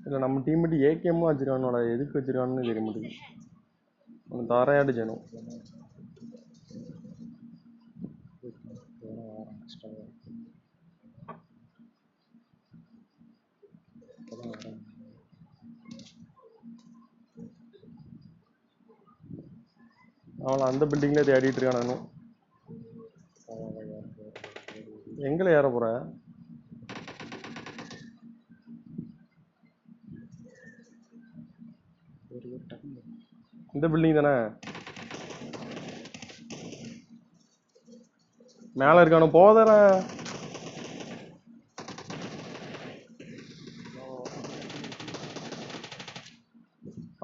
இல்லை நம்ம டீம் மட்டும் ஏகேமும் வச்சிருக்கானோட, எதுக்கு வச்சிருக்கான்னு தெரிய மாட்டேங்குது. அவன் தாரையாட்டு செய்யணும். அவளை அந்த பில்டிங்ல தேடிட்டு இருக்கானு. எங்களை ஏற போற? இந்த பில்டிங் தானே மேல இருக்கானு. போதற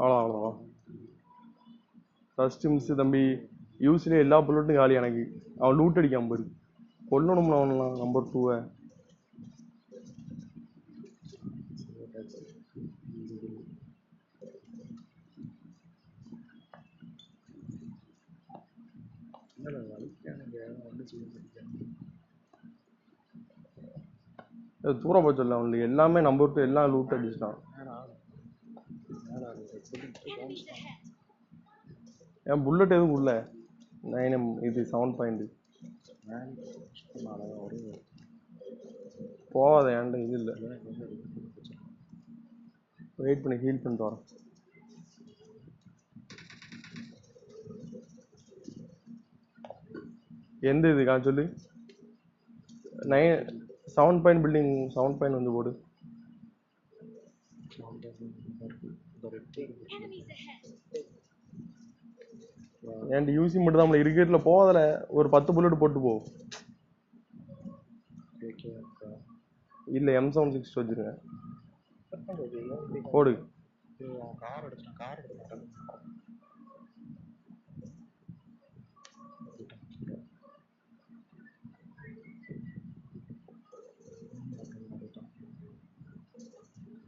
அவ்வளோ ஃபர்ஸ்ட் மிஸ் தம்பி. யூஸ்லேயே எல்லா புல்லட்டும் காலி எனக்கு. அவன் லூட் அடிக்காம போயிரு. கொல்லணும்னு அவன்லாம் நம்பர் 2. தூரம் போய் சொல்ல அவனுக்கு எல்லாமே நம்பர் 2 எல்லாம் லூட் அடிச்சுட்டான். என் புல்லட் எதுவும் உள்ள 9M இது 7. போகாத ஏன்டா இது இல்லை. வெயிட் பண்ணி ஹீல் பண்ணிட்டு வரேன். எந்த இதுக்கா சொல்லு. 7 பில்டிங் 7 வந்து போடு. ஏன்டி யூசி மட்டும் தான் இருக்கிறதுல போதல. ஒரு 10 புல்லட் போட்டு போ. இல்ல M760 வச்சிருக்கேன். போடு.